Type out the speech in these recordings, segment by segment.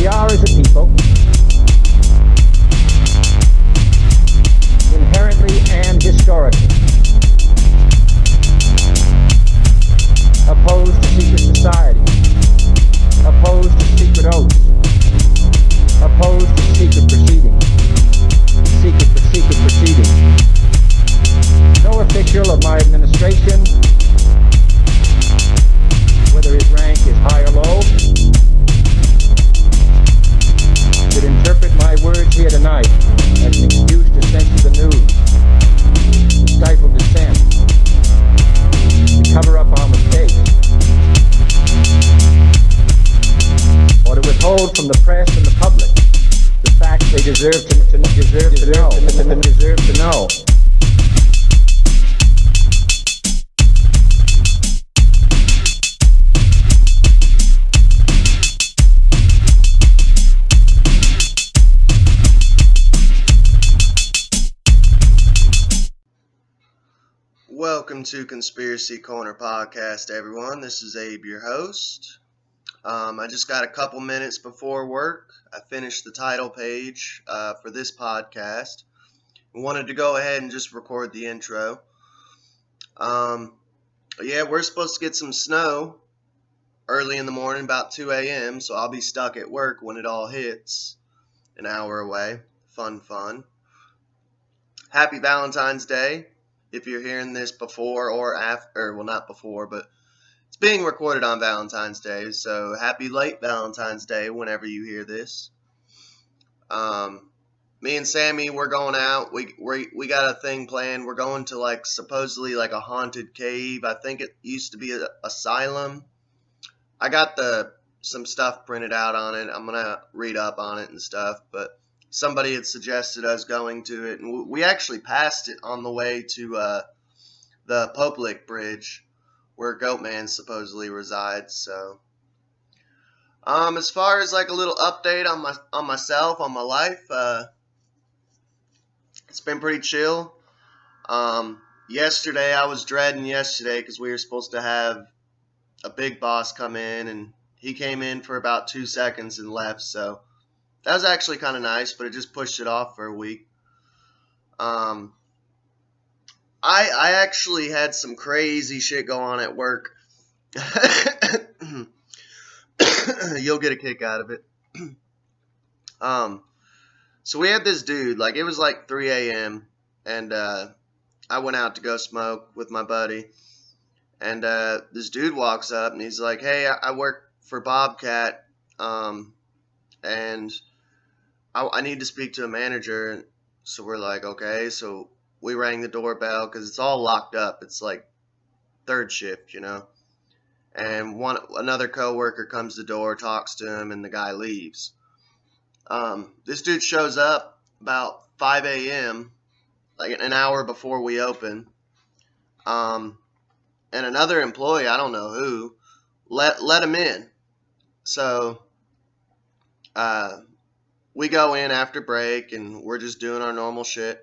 We are, as a people, inherently and historically opposed to secret society, opposed to secret oaths, opposed to secret proceedings, secret proceedings. No official of my administration, whether his rank is high or low, should interpret my words here tonight as an excuse to censor the news, to stifle dissent, to cover up our mistakes, or to withhold from the press and the public the facts they deserve to know. Welcome to Conspiracy Corner Podcast, everyone. This is Abe, your host. I just got a couple minutes before work. I finished the title page for this podcast. I wanted to go ahead and just record the intro. We're supposed to get some snow early in the morning, about 2 a.m., so I'll be stuck at work when it all hits, an hour away. Fun. Happy Valentine's Day. If you're hearing this before or after, well, not before, but it's being recorded on Valentine's Day, so happy late Valentine's Day whenever you hear this. Me and Sammy, we're going out. We got a thing planned. We're going to supposedly a haunted cave. I think it used to be an asylum. I got some stuff printed out on it. I'm gonna read up on it and stuff, but somebody had suggested us going to it, and we actually passed it on the way to the Poplick Bridge, where Goatman supposedly resides. So, as far as a little update on myself, on my life, it's been pretty chill. Yesterday, I was dreading yesterday because we were supposed to have a big boss come in, and he came in for about 2 seconds and left, so that was actually kind of nice, but it just pushed it off for a week. I actually had some crazy shit go on at work. You'll get a kick out of it. So we had this dude, it was 3 a.m., and I went out to go smoke with my buddy, and this dude walks up, and he's like, "Hey, I work for Bobcat, and I need to speak to a manager." So we're like, okay. So we rang the doorbell because it's all locked up. It's third shift, And another coworker comes to the door, talks to him, and the guy leaves. This dude shows up about 5 a.m., an hour before we open. And another employee, I don't know who, let him in. So we go in after break, and we're just doing our normal shit.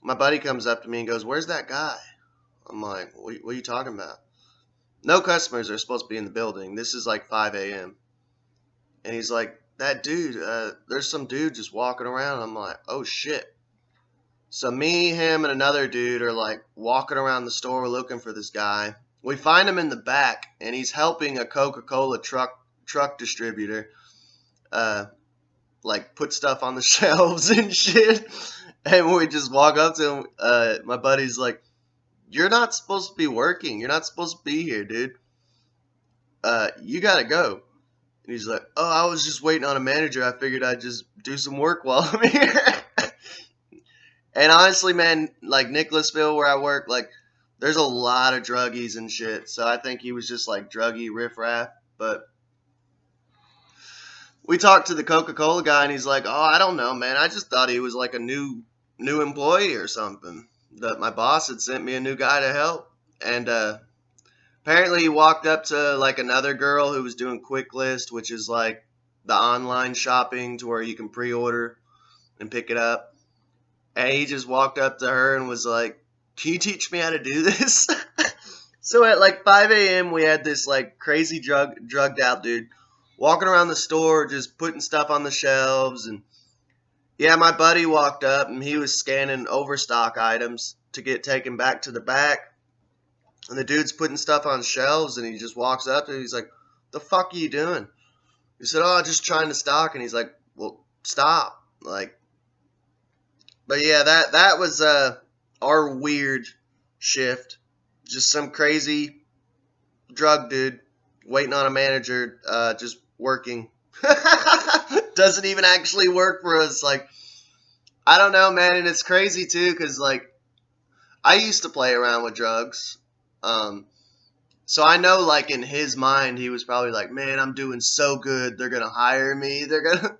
My buddy comes up to me and goes, "Where's that guy?" I'm like, what are you talking about? No customers are supposed to be in the building. This is 5 a.m. And he's like, "That dude, there's some dude just walking around." I'm like, oh shit. So me, him, and another dude are walking around the store looking for this guy. We find him in the back, and he's helping a Coca-Cola truck distributor put stuff on the shelves and shit. And we just walk up to him. My buddy's like, "You're not supposed to be working. You're not supposed to be here, dude. You gotta go." And he's like, "Oh, I was just waiting on a manager. I figured I'd just do some work while I'm here." And honestly, man, Nicholasville, where I work, there's a lot of druggies and shit. So I think he was just druggy riffraff. But we talked to the Coca-Cola guy, and he's like, "Oh, I don't know, man. I just thought he was a new employee or something. That my boss had sent me a new guy to help." And apparently he walked up to another girl who was doing Quick List, which is the online shopping to where you can pre-order and pick it up. And he just walked up to her and was like, "Can you teach me how to do this?" So at 5 a.m. we had this crazy drugged out dude walking around the store, just putting stuff on the shelves. And yeah, my buddy walked up and he was scanning overstock items to get taken back to the back. And the dude's putting stuff on shelves, and he just walks up and he's like, "The fuck are you doing?" He said, "Oh, just trying to stock." And he's like, "Well, stop." Like, but yeah, that was our weird shift. Just some crazy drug dude waiting on a manager, just working. Doesn't even actually work for us. Like, I don't know, man. And it's crazy too, because like I used to play around with drugs. So I know, like, in his mind, he was probably like, "Man, I'm doing so good. They're gonna hire me. They're gonna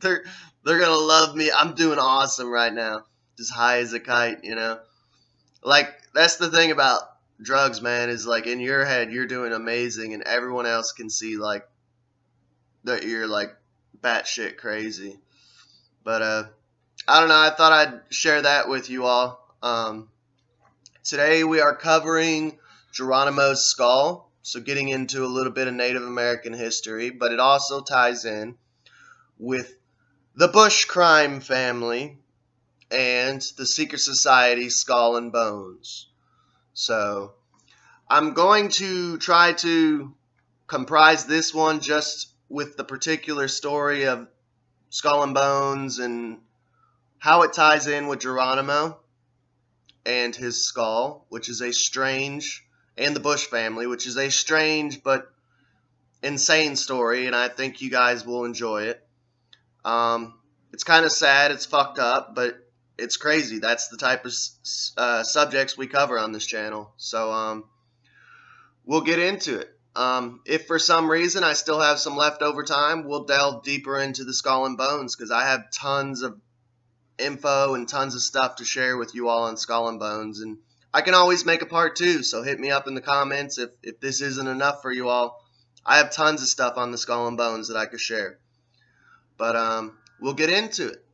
they're gonna love me. I'm doing awesome right now, just high as a kite, you know." Like, that's the thing about drugs, man. Is like in your head, you're doing amazing, and everyone else can see like that you're like batshit crazy. But I don't know. I thought I'd share that with you all. Today we are covering Geronimo's skull, so getting into a little bit of Native American history, but it also ties in with the Busch crime family and the secret society Skull and Bones. So I'm going to try to comprise this one just with the particular story of Skull and Bones and how it ties in with Geronimo and his skull, which is a strange, and the Busch family, which is a strange but insane story, and I think you guys will enjoy it. It's kind of sad, it's fucked up, but it's crazy. That's the type of subjects we cover on this channel. So we'll get into it. If for some reason I still have some leftover time, we'll delve deeper into the Skull and Bones, because I have tons of info and tons of stuff to share with you all on Skull and Bones, and I can always make a part 2, so hit me up in the comments if this isn't enough for you all. I have tons of stuff on the Skull and Bones that I could share. But we'll get into it.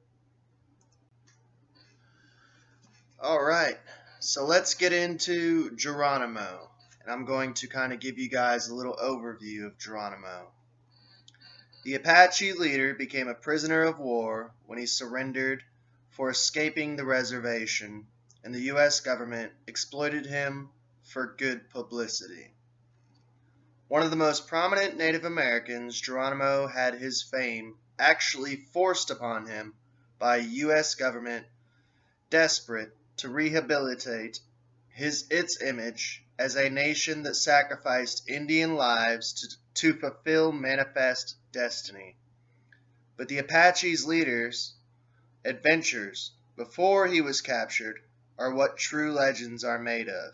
Alright, so let's get into Geronimo. And I'm going to kind of give you guys a little overview of Geronimo. The Apache leader became a prisoner of war when he surrendered for escaping the reservation, and the U.S. government exploited him for good publicity. One of the most prominent Native Americans, Geronimo had his fame actually forced upon him by a U.S. government desperate to rehabilitate its image as a nation that sacrificed Indian lives to fulfill manifest destiny. But the Apache's adventures before he was captured are what true legends are made of.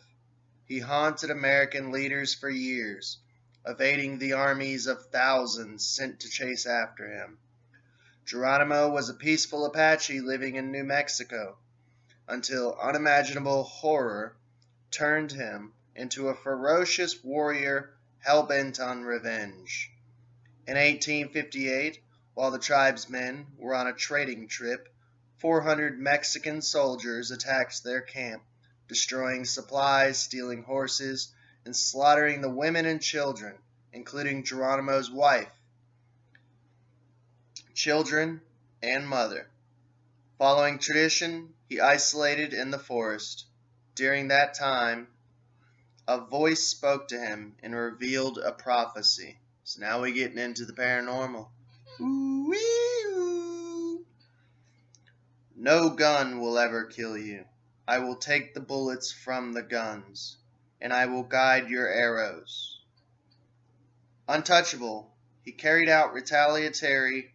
He haunted American leaders for years, evading the armies of thousands sent to chase after him. Geronimo was a peaceful Apache living in New Mexico until unimaginable horror turned him into a ferocious warrior hell-bent on revenge. In 1858, while the tribesmen were on a trading trip, 400 Mexican soldiers attacked their camp, destroying supplies, stealing horses, and slaughtering the women and children, including Geronimo's wife, children, and mother. Following tradition, he isolated in the forest. During that time, a voice spoke to him and revealed a prophecy. So now we're getting into the paranormal. Ooh-wee-oo. No gun will ever kill you. I will take the bullets from the guns, and I will guide your arrows. Untouchable, he carried out retaliatory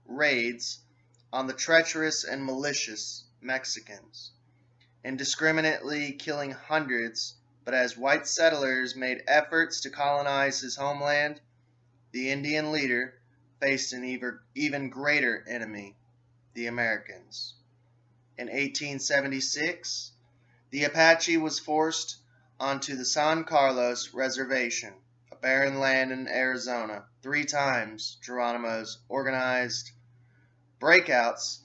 raids on the treacherous and malicious Mexicans, indiscriminately killing hundreds. But as white settlers made efforts to colonize his homeland, the Indian leader faced an even greater enemy, the Americans. In 1876, the Apache was forced onto the San Carlos Reservation, a barren land in Arizona. 3 times Geronimo's organized breakouts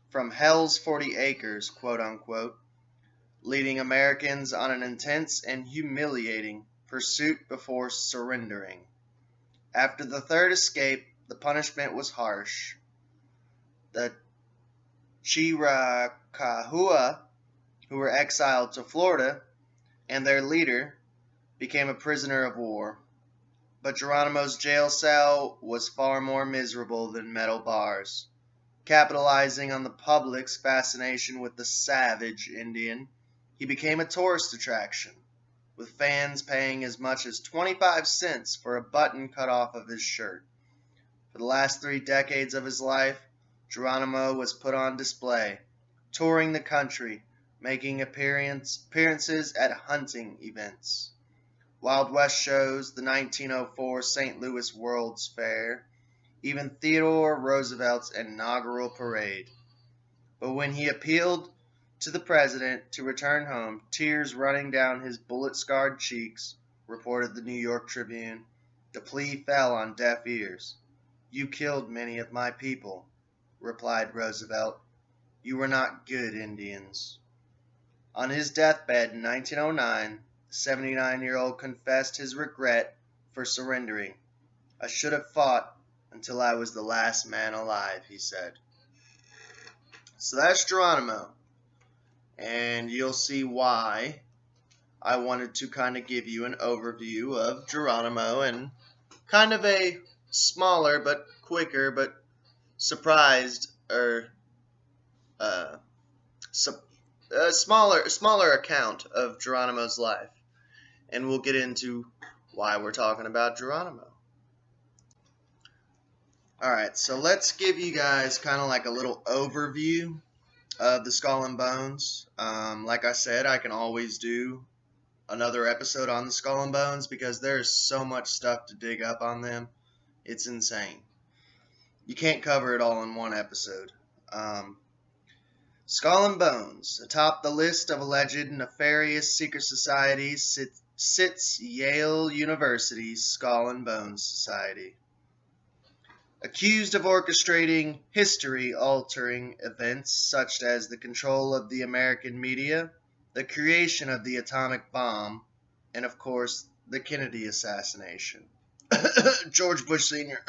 from Hell's 40 acres, quote unquote, leading Americans on an intense and humiliating pursuit before surrendering. After the third escape, the punishment was harsh. The Chiricahua, who were exiled to Florida, and their leader became a prisoner of war. But Geronimo's jail cell was far more miserable than metal bars. Capitalizing on the public's fascination with the savage Indian, he became a tourist attraction, with fans paying as much as 25 cents for a button cut off of his shirt. For the last 3 decades of his life, Geronimo was put on display, touring the country, making appearances at hunting events, Wild West shows, the 1904 St. Louis World's Fair, even Theodore Roosevelt's inaugural parade. But when he appealed to the president to return home, tears running down his bullet-scarred cheeks, reported the New York Tribune, the plea fell on deaf ears. "You killed many of my people," replied Roosevelt. "You were not good Indians." On his deathbed in 1909, the 79-year-old confessed his regret for surrendering. "I should have fought until I was the last man alive," he said. So that's Geronimo. And you'll see why I wanted to kind of give you an overview of Geronimo and kind of a smaller but quicker but surprised or a smaller account of Geronimo's life. And we'll get into why we're talking about Geronimo. Alright, so let's give you guys kind of like a little overview of the Skull and Bones. Like I said, I can always do another episode on the Skull and Bones because there's so much stuff to dig up on them. It's insane. You can't cover it all in one episode. Skull and Bones. Atop the list of alleged nefarious secret societies sits Yale University's Skull and Bones Society. Accused of orchestrating history-altering events such as the control of the American media, the creation of the atomic bomb, and of course, the Kennedy assassination. George Bush Sr.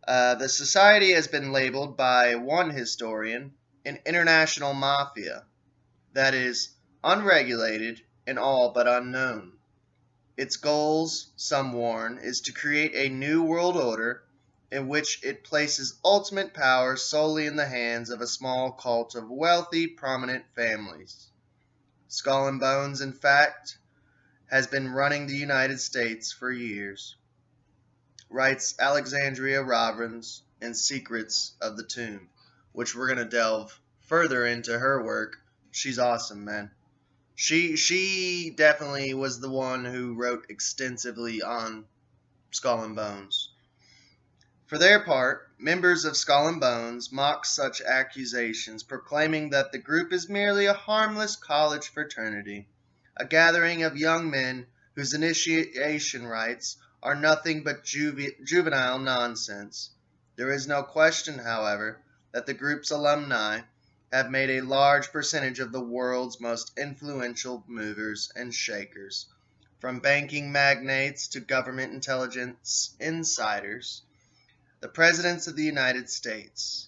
The society has been labeled by one historian an international mafia that is unregulated and all but unknown. Its goals, some warn, is to create a new world order in which it places ultimate power solely in the hands of a small cult of wealthy, prominent families. Skull and Bones, in fact, has been running the United States for years, writes Alexandria Robbins in Secrets of the Tomb, which we're going to delve further into her work. She's awesome, man. She definitely was the one who wrote extensively on Skull and Bones. For their part, members of Skull and Bones mock such accusations, proclaiming that the group is merely a harmless college fraternity, a gathering of young men whose initiation rites are nothing but juvenile nonsense. There is no question, however, that the group's alumni have made a large percentage of the world's most influential movers and shakers, from banking magnates to government intelligence insiders, the presidents of the United States.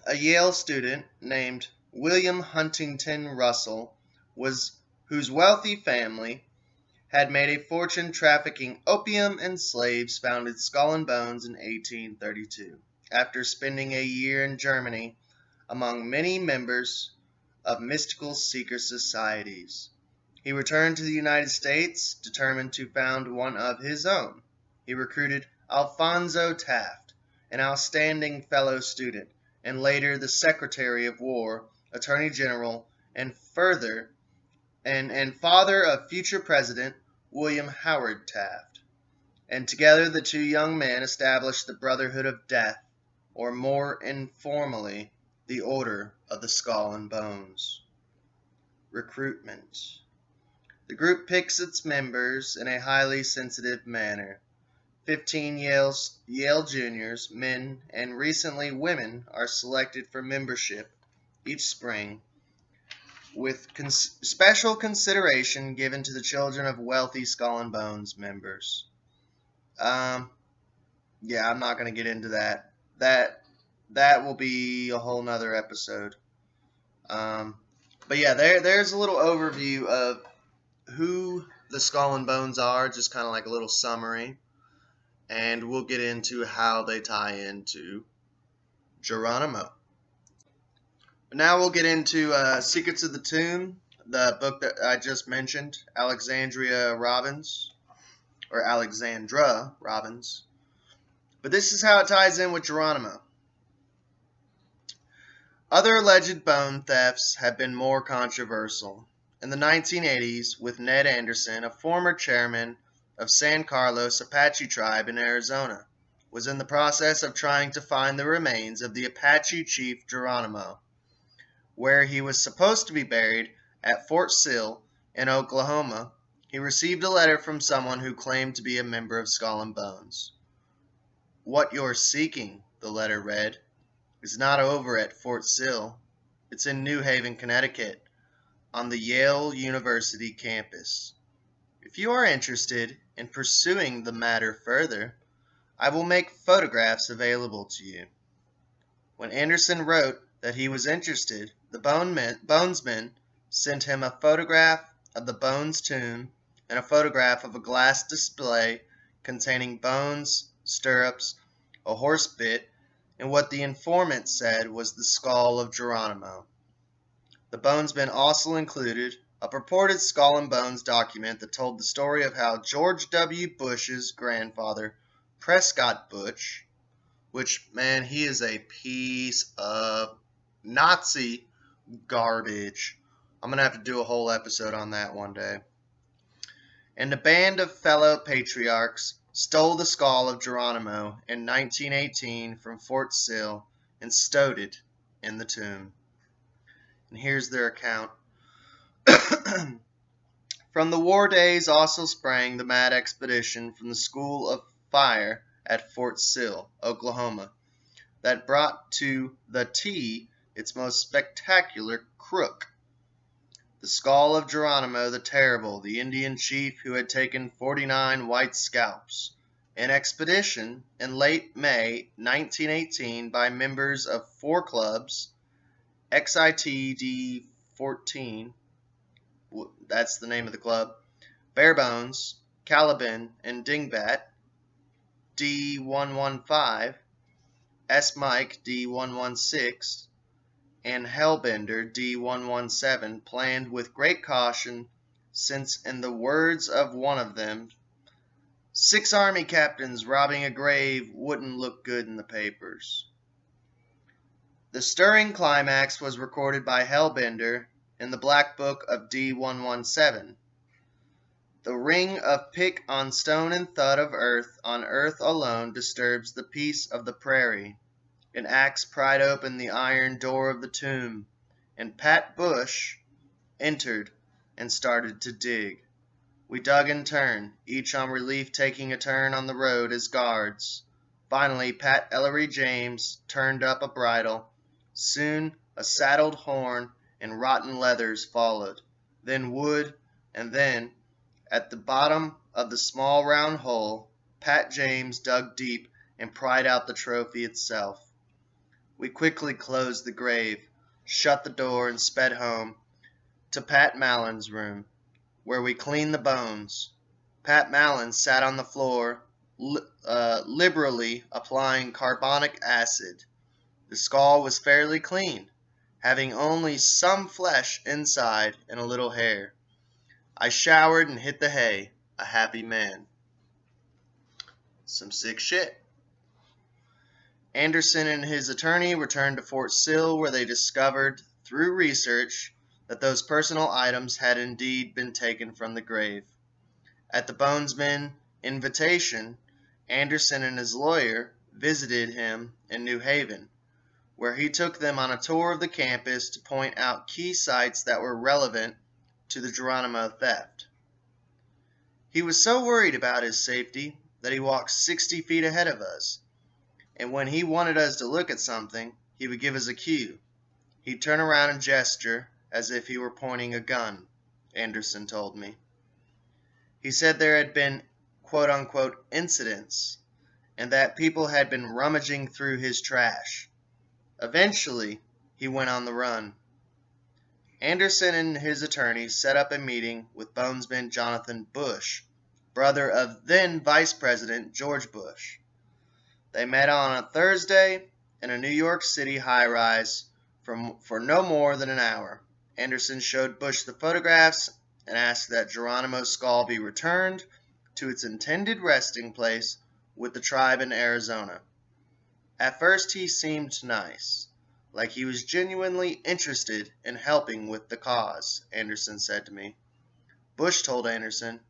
A Yale student named William Huntington Russell, whose wealthy family had made a fortune trafficking opium and slaves, founded Skull and Bones in 1832, after spending a year in Germany among many members of mystical secret societies. He returned to the United States, determined to found one of his own. He recruited Alphonso Taft, an outstanding fellow student, and later the Secretary of War, Attorney General, and father of future President William Howard Taft. And together the two young men established the Brotherhood of Death, or more informally, the Order of the Skull and Bones. Recruitment. The group picks its members in a highly sensitive manner. 15 Yale juniors, men, and recently women are selected for membership each spring. with special consideration given to the children of wealthy Skull and Bones members. Yeah, I'm not going to get into that. That will be a whole nother episode. But yeah, there's a little overview of who the Skull and Bones are, just kind of like a little summary, and we'll get into how they tie into Geronimo. But now we'll get into Secrets of the Tomb, the book that I just mentioned, Alexandra Robbins. But this is how it ties in with Geronimo. Other alleged bone thefts have been more controversial. In the 1980s, with Ned Anderson, a former chairman of San Carlos Apache tribe in Arizona, was in the process of trying to find the remains of the Apache chief Geronimo, where he was supposed to be buried at Fort Sill in Oklahoma. He received a letter from someone who claimed to be a member of Skull and Bones. "What you're seeking," the letter read, "is not over at Fort Sill. It's in New Haven, Connecticut, on the Yale University campus. If you are interested in pursuing the matter further, I will make photographs available to you." When Anderson wrote that he was interested, the bonesmen sent him a photograph of the Bones tomb and a photograph of a glass display containing bones, stirrups, a horse bit, and what the informant said was the skull of Geronimo. The bonesmen also included a purported Skull and Bones document that told the story of how George W. Bush's grandfather, Prescott Busch, which, man, he is a piece of Nazi garbage. I'm going to have to do a whole episode on that one day. And a band of fellow patriarchs stole the skull of Geronimo in 1918 from Fort Sill and stowed it in the tomb. And here's their account. From the war days also sprang the mad expedition from the School of Fire at Fort Sill, Oklahoma, that brought to the T its most spectacular crook. The skull of Geronimo the Terrible, the Indian chief who had taken 49 white scalps. An expedition in late May 1918 by members of 4 clubs, XITD 14, that's the name of the club, Barebones, Caliban, and Dingbat, D115, S. Mike, D116, and Hellbender, D117, planned with great caution, since, in the words of one of them, 6 army captains robbing a grave wouldn't look good in the papers. The stirring climax was recorded by Hellbender in the Black Book of D117. The ring of pick on stone and thud of earth on earth alone disturbs the peace of the prairie. An axe pried open the iron door of the tomb, and Pat Busch entered and started to dig. We dug in turn, each on relief taking a turn on the road as guards. Finally, Pat Ellery James turned up a bridle. Soon a saddled horn and rotten leathers followed, then wood, and then, at the bottom of the small round hole, Pat James dug deep and pried out the trophy itself. We quickly closed the grave, shut the door, and sped home to Pat Mallon's room, where we cleaned the bones. Pat Mallon sat on the floor, liberally applying carbonic acid. The skull was fairly clean, having only some flesh inside and a little hair. I showered and hit the hay, a happy man. Some sick shit. Anderson and his attorney returned to Fort Sill, where they discovered, through research, that those personal items had indeed been taken from the grave. At the bonesman's invitation, Anderson and his lawyer visited him in New Haven, where he took them on a tour of the campus to point out key sites that were relevant to the Geronimo theft. He was so worried about his safety that he walked 60 feet ahead of us, and when he wanted us to look at something, he would give us a cue. He'd turn around and gesture, as if he were pointing a gun, Anderson told me. He said there had been quote-unquote incidents and that people had been rummaging through his trash. Eventually, he went on the run. Anderson and his attorney set up a meeting with Bonesman Jonathan Busch, brother of then Vice President George Bush. They met on a Thursday in a New York City high-rise for no more than an hour. Anderson showed Bush the photographs and asked that Geronimo's skull be returned to its intended resting place with the tribe in Arizona. At first he seemed nice, like he was genuinely interested in helping with the cause, Anderson said to me. Bush told Anderson,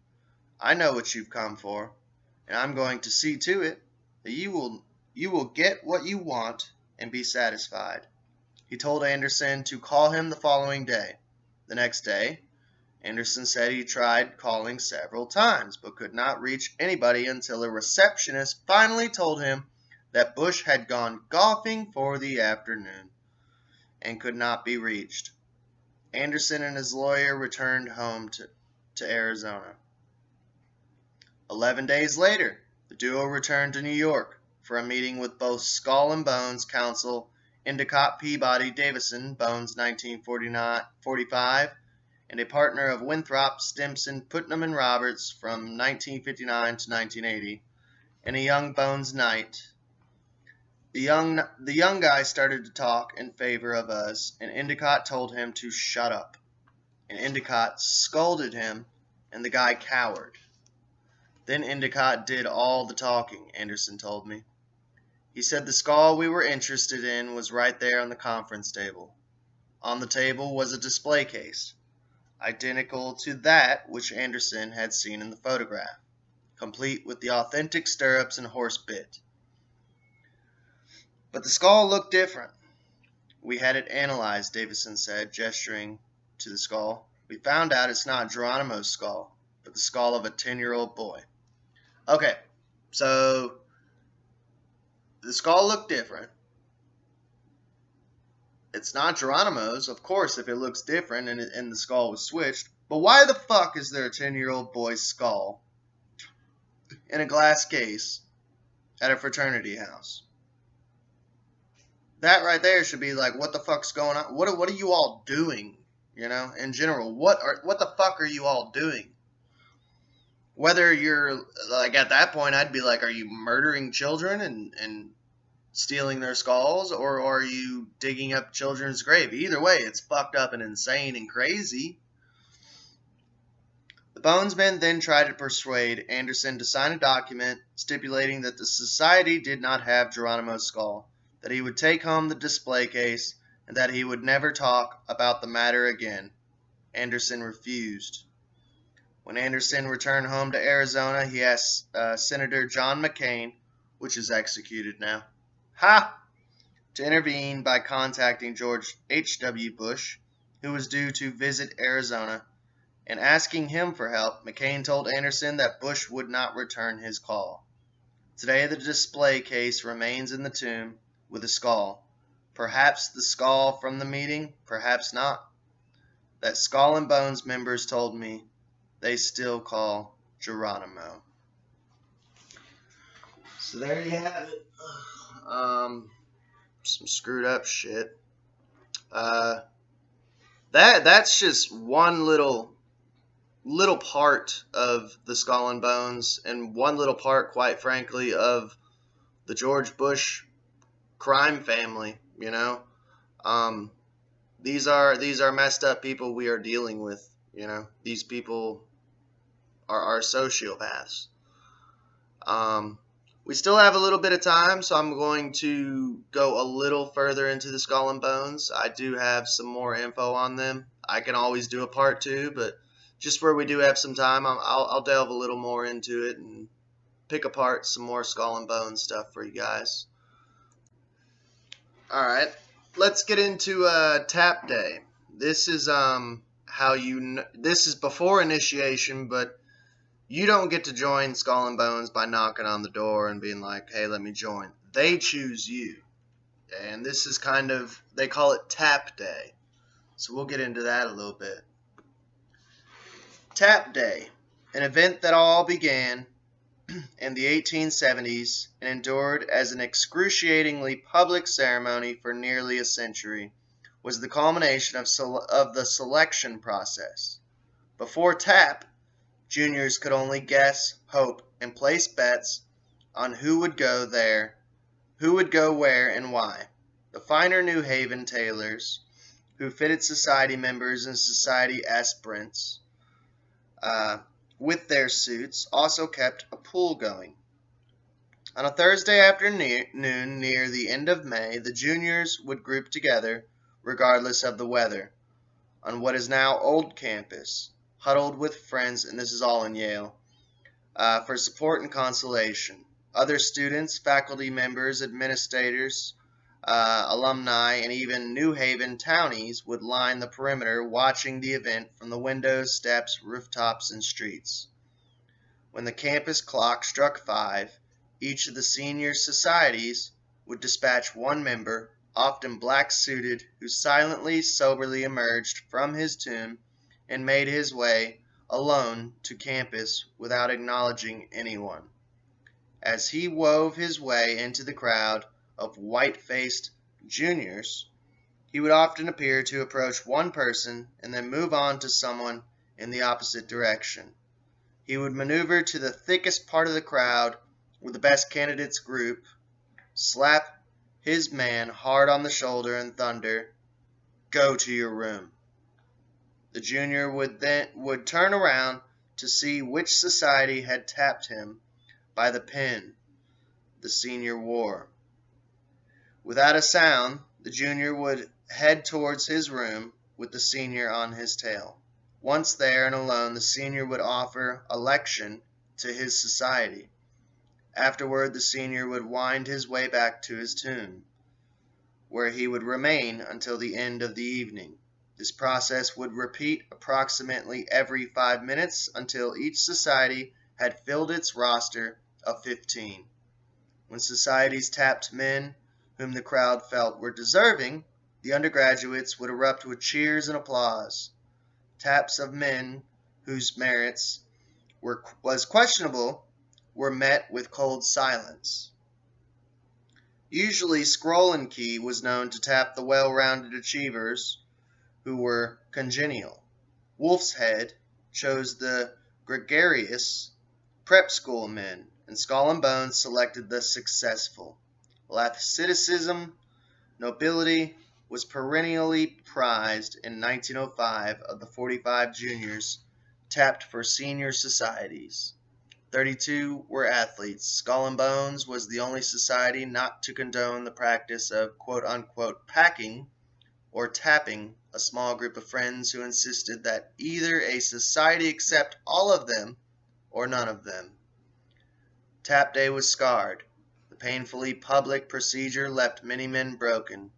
"I know what you've come for, and I'm going to see to it that you will get what you want and be satisfied." He told Anderson to call him the following day. The next day, Anderson said he tried calling several times, but could not reach anybody until a receptionist finally told him that Bush had gone golfing for the afternoon and could not be reached. Anderson and his lawyer returned home to Arizona. 11 days later, the duo returned to New York for a meeting with both Skull and Bones counsel Endicott Peabody Davison, Bones 1945, and a partner of Winthrop, Stimson, Putnam, and Roberts from 1959 to 1980, and a young Bones Knight. The young guy started to talk in favor of us, and Endicott told him to shut up. And Endicott scolded him, and the guy cowered. Then Endicott did all the talking, Anderson told me. He said the skull we were interested in was right there on the conference table. On the table was a display case, identical to that which Anderson had seen in the photograph, complete with the authentic stirrups and horse bit. But the skull looked different. We had it analyzed, Davison said, gesturing to the skull. We found out it's not Geronimo's skull, but the skull of a 10-year-old boy. Okay, so the skull looked different. It's not Geronimo's, of course, if it looks different and the skull was switched. But why the fuck is there a 10-year-old boy's skull in a glass case at a fraternity house? That right there should be like, what the fuck's going on? What are you all doing? You know, in general, what the fuck are you all doing? Whether you're like at that point, I'd be like, are you murdering children and stealing their skulls, or are you digging up children's grave? Either way, it's fucked up and insane and crazy. The Bonesmen then tried to persuade Anderson to sign a document stipulating that the society did not have Geronimo's skull, that he would take home the display case, and that he would never talk about the matter again. Anderson refused. When Anderson returned home to Arizona, he asked Senator John McCain, which is executed now, to intervene by contacting George H.W. Bush, who was due to visit Arizona, and asking him for help. McCain told Anderson that Bush would not return his call. Today the display case remains in the tomb with a skull. Perhaps the skull from the meeting, perhaps not. That Skull and Bones members told me they still call Geronimo. So there you have it. Some screwed up shit. That's just one little part of the Skull and Bones, and one little part, quite frankly, of the George Bush crime family. You know, these are messed up people we are dealing with. You know, these people are sociopaths. We still have a little bit of time, so I'm going to go a little further into the Skull and Bones. I do have some more info on them. I can always do a part 2, but just where we do have some time, I'll delve a little more into it and pick apart some more Skull and Bones stuff for you guys. All right, let's get into Tap Day. This is this is before initiation, but you don't get to join Skull and Bones by knocking on the door and being like, hey, let me join. They choose you. And this is they call it Tap Day. So we'll get into that a little bit. Tap Day, an event that all began in the 1870s and endured as an excruciatingly public ceremony for nearly a century, was the culmination of the selection process. Before tap, juniors could only guess, hope, and place bets on who would go there, who would go where, and why. The finer New Haven tailors, who fitted society members and society aspirants with their suits, also kept a pool going. On a Thursday afternoon near the end of May, the juniors would group together, regardless of the weather, on what is now Old Campus, huddled with friends, and this is all in Yale, for support and consolation. Other students, faculty members, administrators, alumni, and even New Haven townies would line the perimeter watching the event from the windows, steps, rooftops, and streets. When the campus clock struck 5, each of the senior societies would dispatch one member, often black-suited, who silently, soberly emerged from his tomb and made his way alone to campus without acknowledging anyone. As he wove his way into the crowd of white-faced juniors, he would often appear to approach one person and then move on to someone in the opposite direction. He would maneuver to the thickest part of the crowd with the best candidates group, slap his man hard on the shoulder, and thunder, "Go to your room." The junior would turn around to see which society had tapped him by the pin the senior wore. Without a sound, the junior would head towards his room with the senior on his tail. Once there and alone, the senior would offer a lecture to his society. Afterward, the senior would wind his way back to his tomb, where he would remain until the end of the evening. This process would repeat approximately every 5 minutes until each society had filled its roster of 15. When societies tapped men whom the crowd felt were deserving, the undergraduates would erupt with cheers and applause. Taps of men whose merits was questionable were met with cold silence. Usually, Scroll and Key was known to tap the well-rounded achievers who were congenial. Wolf's Head chose the gregarious prep school men, and Skull and Bones selected the successful. Lathceticism, nobility, was perennially prized in 1905 of the 45 juniors tapped for senior societies. 32 were athletes. Skull and Bones was the only society not to condone the practice of quote-unquote packing or tapping a small group of friends who insisted that either a society accept all of them or none of them. Tap Day was scarred. The painfully public procedure left many men broken,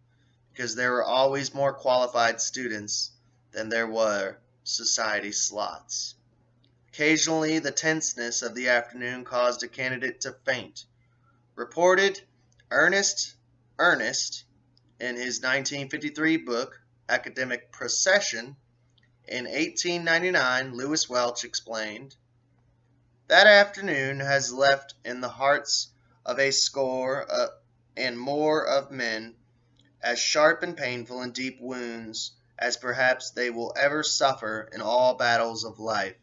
because there were always more qualified students than there were society slots. Occasionally, the tenseness of the afternoon caused a candidate to faint. Reported Ernest, in his 1953 book, Academic Procession, in 1899, Lewis Welch explained, "That afternoon has left in the hearts of a score and more of men as sharp and painful and deep wounds as perhaps they will ever suffer in all battles of life.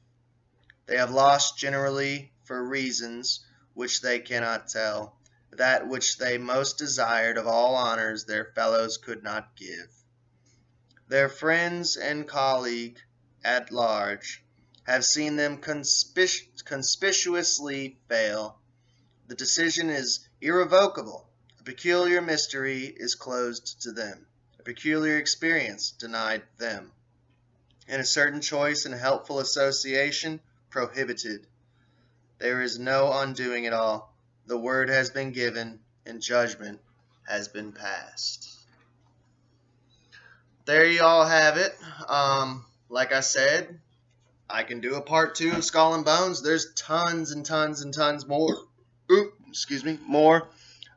They have lost generally for reasons which they cannot tell, that which they most desired of all honors their fellows could not give. Their friends and colleague at large have seen them conspicuously fail. The decision is irrevocable. A peculiar mystery is closed to them, a peculiar experience denied them, and a certain choice and helpful association prohibited. There is no undoing it all. The word has been given, and judgment has been passed." There you all have it. Like I said, I can do a part 2 of Skull and Bones. There's tons and tons and tons more. More.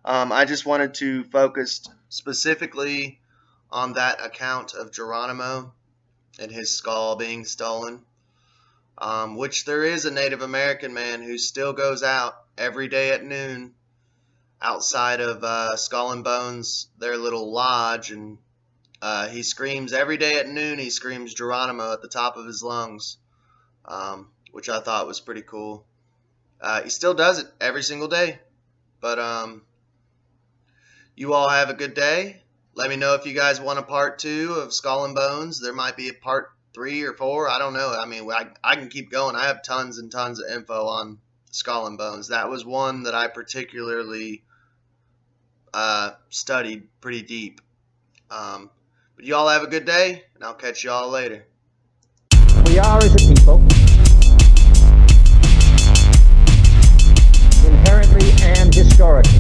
I just wanted to focus specifically on that account of Geronimo and his skull being stolen. Which there is a Native American man who still goes out every day at noon outside of Skull and Bones, their little lodge, and he screams every day at noon. He screams Geronimo at the top of his lungs, which I thought was pretty cool. He still does it every single day. But you all have a good day. Let me know if you guys want a part 2 of Skull and Bones. There might be a part 3 or 4. I don't know. I mean, I can keep going. I have tons and tons of info on Skull and Bones. That was one that I particularly studied pretty deep. But you all have a good day, and I'll catch you all later. We are, as a people, inherently and historically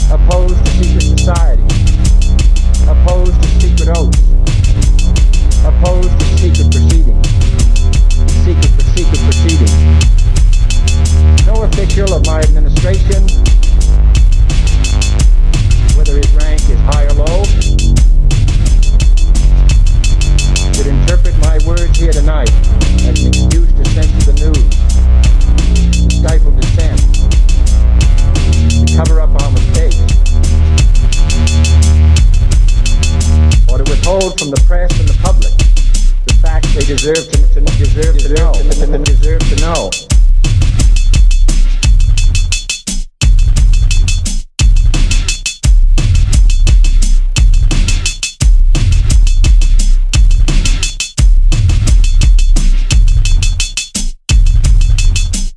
opposed to secret society, opposed to secret oaths, opposed to secret proceedings, secret proceedings. No official of my administration, whether his rank is high or low, should interpret my words here tonight as an excuse to censor the news, to stifle dissent, to cover up our mistakes, or to withhold from the press and the public the facts they deserve to know.